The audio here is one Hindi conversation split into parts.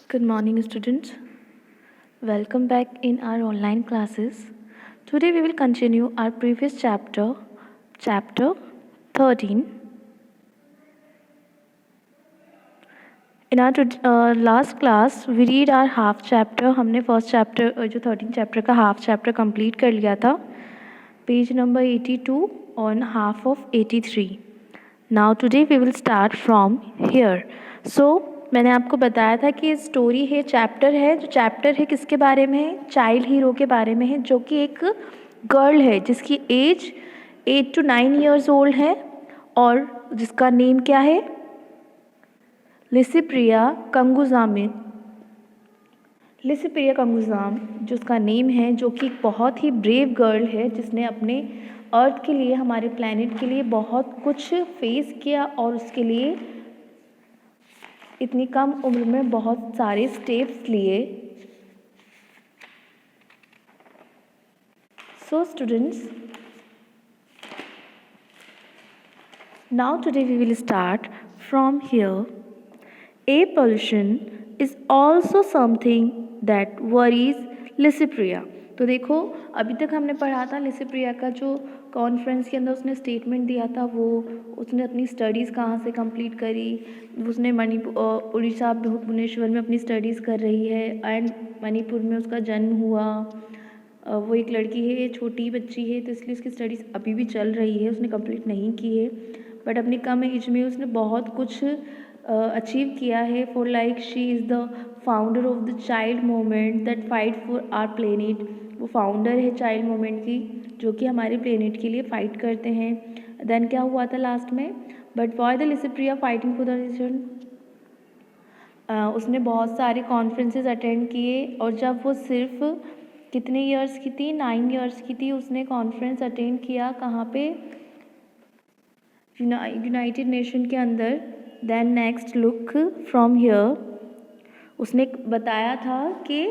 Good morning, students. Welcome back in our online classes. Today we will continue our previous chapter, chapter 13. In our last class, we read our half chapter. हमने first chapter जो 13 chapter का half chapter complete कर लिया था. Page number 82 on half of 83. Now today we will start from here. So मैंने आपको बताया था कि स्टोरी है, चैप्टर है. जो चैप्टर है किसके बारे में है? चाइल्ड हीरो के बारे में है, जो कि एक गर्ल है जिसकी एज 8 to 9 years old है और जिसका नेम क्या है? लिसिप्रिया कंगुजामी. लिसिप्रिया कंगुजाम जिसका नेम है, जो कि बहुत ही ब्रेव गर्ल है जिसने अपने अर्थ के लिए, हमारे प्लैनेट के लिए बहुत कुछ फेस किया और उसके लिए इतनी कम उम्र में बहुत सारे स्टेप्स लिए. So students, now today we will start from here. Air pollution is also something that worries Licypriya. तो देखो, अभी तक हमने पढ़ा था लिसिप्रिया का जो कॉन्फ्रेंस के अंदर उसने स्टेटमेंट दिया था, वो उसने अपनी स्टडीज़ कहाँ से कंप्लीट करी. उसने उड़ीसा भुवनेश्वर में अपनी स्टडीज़ कर रही है एंड मणिपुर में उसका जन्म हुआ. वो एक लड़की है, छोटी बच्ची है, तो इसलिए उसकी स्टडीज़ अभी भी चल रही है, उसने कंप्लीट नहीं की है. बट अपनी कम एज में उसने बहुत कुछ अचीव किया है. For like she is the founder of the child movement that fight for our planet. वो फाउंडर है चाइल्ड मूवमेंट की, जो कि हमारे प्लेनेट के लिए फ़ाइट करते हैं. देन क्या हुआ था लास्ट में? But why the Licypriya fighting for the reason. उसने बहुत सारे कॉन्फ्रेंसेस अटेंड किए और जब वो सिर्फ कितने ईयर्स की थी? 9 ईयर्स की थी. उसने कॉन्फ्रेंस अटेंड किया कहाँ पे? यूनाइटेड नेशन के अंदर. Then next look from here. उसने बताया था कि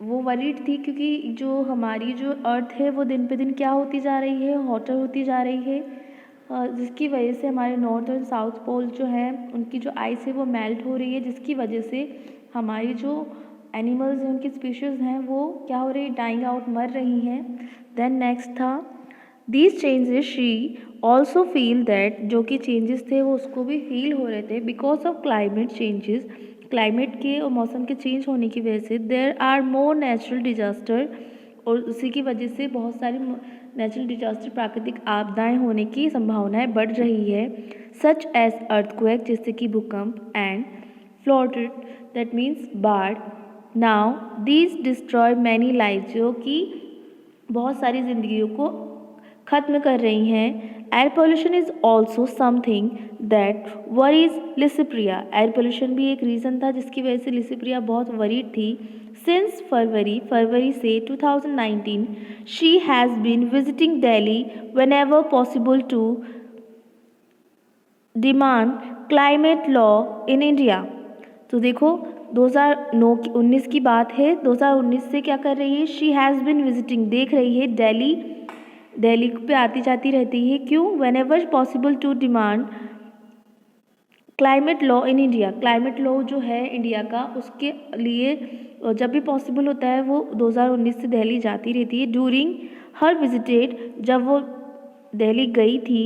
वो वरीड थी क्योंकि जो हमारी जो अर्थ है वो दिन पे दिन क्या होती जा रही है? हॉटर होती जा रही है, जिसकी वजह से हमारे नॉर्थ और साउथ पोल जो है उनकी जो आइस है वो मेल्ट हो रही है, जिसकी वजह से हमारी जो एनिमल्स हैं, उनकी स्पीशीज़ हैं, वो क्या हो रही है? डाइंग आउट, मर रही हैं. देन नेक्स्ट था these changes she also feel that. जो कि चेंजेस थे वो उसको भी फील हो रहे थे because of climate changes. Climate के और मौसम के चेंज होने की वजह से there are more natural disaster, और उसी की वजह से बहुत सारी नेचुरल डिजास्टर, प्राकृतिक आपदाएं होने की संभावनाएं बढ़ रही है. सच एज अर्थक्वेक, जैसे कि भूकंप, एंड फ्लड, दैट मीन्स बाढ़. Now these destroy many life, जो कि बहुत सारी जिंदगियों को ख़त्म कर रही हैं. Air pollution is also something that worries Licypriya. Air pollution भी एक रीज़न था जिसकी वजह से लिसिप्रिया बहुत वरीड थी. सिंस फरवरी से 2019 she has been visiting Delhi whenever possible to demand climate law in India. तो देखो 2019 की बात है. 2019 से क्या कर रही है? शी हैज़ बीन विजिटिंग, देख रही है, दिल्ली पे आती जाती रहती है. क्यों? Whenever possible to demand climate law in India. Climate law जो है इंडिया का, उसके लिए जब भी पॉसिबल होता है वो 2019 से दिल्ली जाती रहती है. ड्यूरिंग हर विजिटेड, जब वो दिल्ली गई थी,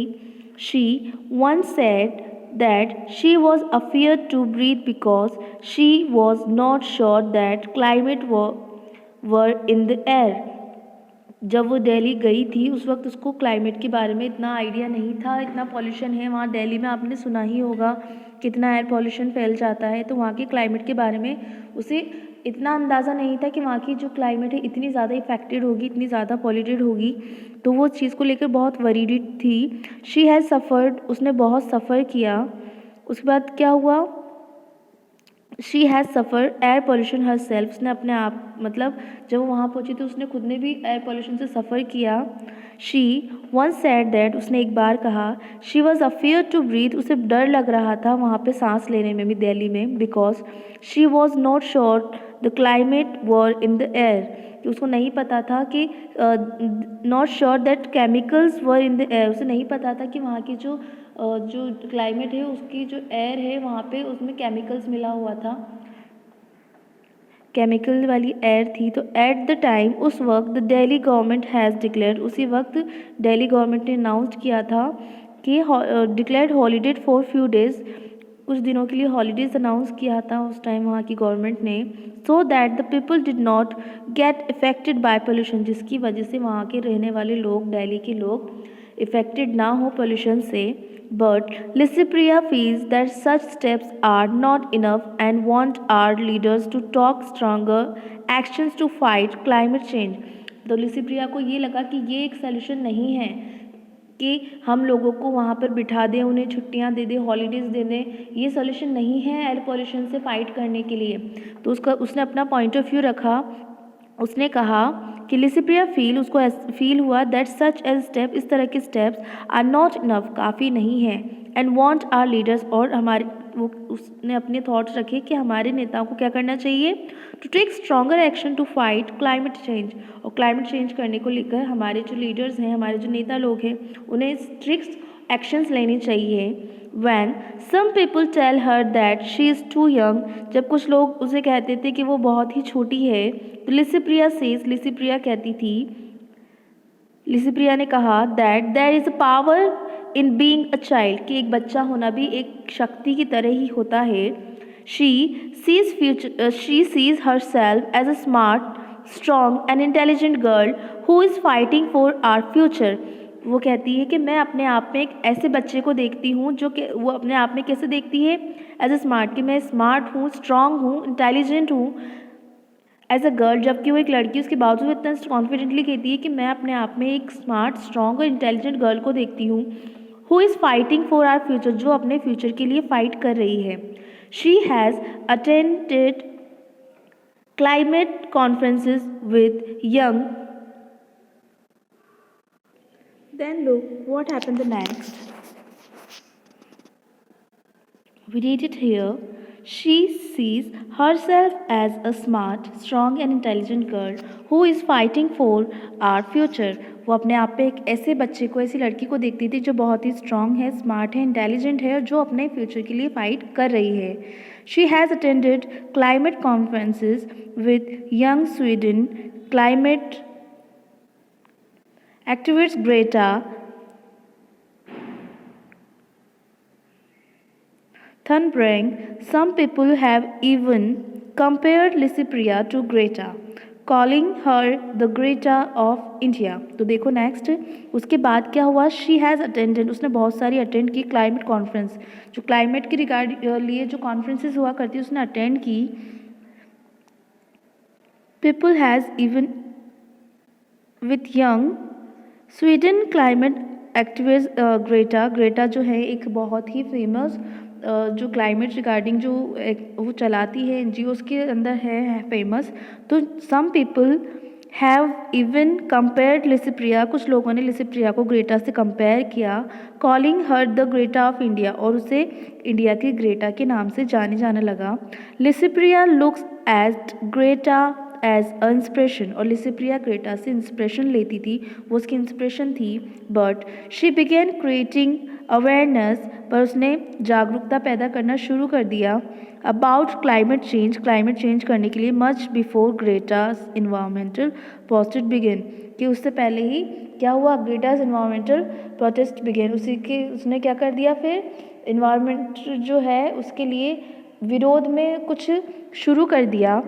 she once said that she was afraid to breathe because she was not sure that climate were in the air. जब वो दिल्ली गई थी उस वक्त उसको क्लाइमेट के बारे में इतना आइडिया नहीं था. इतना पॉल्यूशन है वहाँ दिल्ली में, आपने सुना ही होगा कितना एयर पॉल्यूशन फैल जाता है. तो वहाँ के क्लाइमेट के बारे में उसे इतना अंदाज़ा नहीं था कि वहाँ की जो क्लाइमेट है इतनी ज़्यादा इफेक्टेड होगी, इतनी ज़्यादा पॉल्यूटेड होगी. तो वो चीज़ को लेकर बहुत वरीड थी. शी हैज़ सफ़र्ड, उसने बहुत सफ़र किया. उसके बाद क्या हुआ? She has suffer air pollution her self. उसने अपने आप, मतलब जब वो वहाँ पहुँची तो उसने खुद ने भी एयर पोल्यूशन से सफ़र किया. शी once said that, उसने एक बार कहा, she was afraid to breathe, उसे डर लग रहा था वहाँ पे सांस लेने में भी दिल्ली में, because she was not sure the climate were in the air. कि उसको नहीं पता था कि not sure that chemicals were in the air. उसे नहीं पता था कि वहाँ की जो क्लाइमेट है, उसकी जो एयर है वहाँ पे उसमें केमिकल्स मिला हुआ था. केमिकल वाली एयर थी। तो एट द टाइम उस वक्त the Delhi government has declared, उसी वक्त दिल्ली गवर्नमेंट ने अनाउंस किया था कि declared holiday for few days, कुछ दिनों के लिए हॉलीडेज़ अनाउंस किया था उस टाइम वहाँ की गवर्नमेंट ने, so that the people did not get affected by pollution, जिसकी वजह से वहाँ के रहने वाले लोग, दिल्ली के लोग इफेक्टेड ना हो पोल्यूशन से। But Licypriya feels that such steps are not enough and want our leaders to talk stronger actions to fight climate change. तो लिसिप्रिया को ये लगा कि ये एक सलूशन नहीं है कि हम लोगों को वहाँ पर बिठा दें, उन्हें छुट्टियाँ दे दें, हॉलीडेज़ दे दें, ये सॉल्यूशन नहीं है एयर पॉल्यूशन से फाइट करने के लिए। तो उसने अपना पॉइंट ऑफ व्यू रखा। उसने कहा कि लिसिप्रिया उसको फील हुआ दैट सच एज स्टेप, इस तरह के स्टेप्स आर नॉट इनफ, काफ़ी नहीं है, एंड वांट आवर लीडर्स, और उसने अपने थॉट्स रखे कि हमारे नेताओं को क्या करना चाहिए, to take stronger action to fight climate change, और क्लाइमेट चेंज करने को लेकर हमारे जो लीडर्स हैं, हमारे जो नेता लोग हैं, उन्हें स्ट्रिक्ट एक्शंस लेने चाहिए। When some people tell her that she is too young, जब कुछ लोग उसे कहते थे कि वो बहुत ही छोटी है, तो लिसिप्रिया कहती थी, लिसिप्रिया ने कहा that there is a power in being a child, कि एक बच्चा होना भी एक शक्ति की तरह ही होता है। She sees herself as a smart, strong and intelligent girl who is fighting for our future. वो कहती है कि मैं अपने आप में एक ऐसे बच्चे को देखती हूँ जो कि वो अपने आप में कैसे देखती है, एज ए स्मार्ट, कि मैं स्मार्ट हूँ, स्ट्रांग हूँ, इंटेलिजेंट हूँ एज अ गर्ल, जबकि वो एक लड़की उसके बावजूद इतना कॉन्फिडेंटली कहती है कि मैं अपने आप में एक स्मार्ट, स्ट्रांग और इंटेलिजेंट गर्ल को देखती हूँ, who is fighting for our future, जो अपने फ्यूचर के लिए फाइट कर रही है। She has attended climate conferences with young. Then look what happened the next. We read it here. She sees herself as a smart, strong and intelligent girl who is fighting for our future. वो अपने आप पे एक ऐसे बच्चे को, ऐसी लड़की को देखती थी जो बहुत ही स्ट्रांग है, स्मार्ट है, इंटेलिजेंट है और जो अपने फ्यूचर के लिए फाइट कर रही है। She has attended climate conferences with young Sweden climate activist Greta Thunberg. Some people have even compared Licypriya to Greta, calling her the Greta of India. तो देखो नेक्स्ट, उसके बाद क्या हुआ, शी हैज़ अटेंडेड, उसने बहुत सारी अटेंड की क्लाइमेट कॉन्फ्रेंस, जो क्लाइमेट के रिगार्ड लिए जो कॉन्फ्रेंसेस हुआ करती है उसने अटेंड की। People has even with young Sweden climate activist Greta जो है एक बहुत ही फेमस जो क्लाइमेट रिगार्डिंग जो वो चलाती है एनजीओ, उसके अंदर है फेमस। तो some people have even compared Licypriya, कुछ लोगों ने लिसिप्रिया को ग्रेटा से कंपेयर किया, calling her the Greta of India, और उसे इंडिया की ग्रेटा के नाम से जाने लगा। Licypriya looks at Greta as a inspiration, और लिसिप्रिया ग्रेटा से इंस्पिरेशन लेती थी, वो उसकी इंस्पिरेशन थी। But she began creating awareness, पर उसने जागरूकता पैदा करना शुरू कर दिया अबाउट क्लाइमेट चेंज करने के लिए much before Greta's environmental protest began, कि उससे पहले ही क्या हुआ, ग्रेटास इन्वायरमेंटल प्रोटेस्ट बिगेन, उसने क्या कर दिया, फिर इन्वायरमेंट जो है उसके लिए विरोध में कुछ शुरू कर दिया।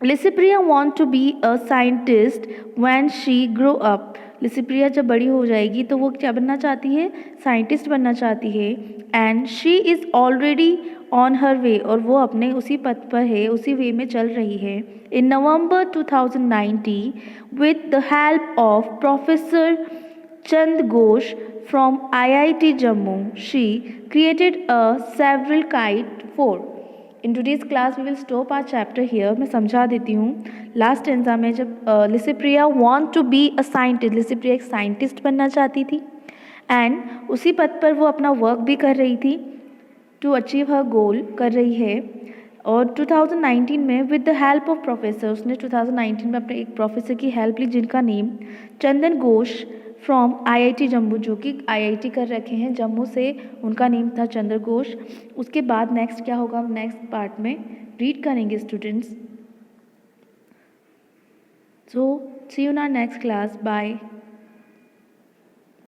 Licypriya want to be a scientist when she grow up, Licypriya जब बड़ी हो जाएगी तो वो क्या बनना चाहती है, साइंटिस्ट बनना चाहती है। And she is already on her way, और वो अपने उसी पथ पर है, उसी वे में चल रही है। In November 2019 with the help of professor Chand Ghosh from IIT Jammu, she created a several kite for. In today's class we will stop our chapter here. मैं समझा देती हूँ। लास्ट टेंसा में जब Licypriya want to be a scientist, Licypriya एक साइंटिस्ट बनना चाहती थी, एंड उसी पथ पर वो अपना वर्क भी कर रही थी, टू अचीव हर गोल कर रही है। और 2019 में with the help of professor, उसने 2019 में अपने एक प्रोफेसर की हेल्प ली जिनका name Chandan Ghosh from IIT Jammu, जो कि IIT कर रखे हैं जम्मू से, उनका नेम था चंद्र घोष। उसके बाद नेक्स्ट क्या होगा हम नेक्स्ट पार्ट में रीड करेंगे students. So see you in our next class. Bye.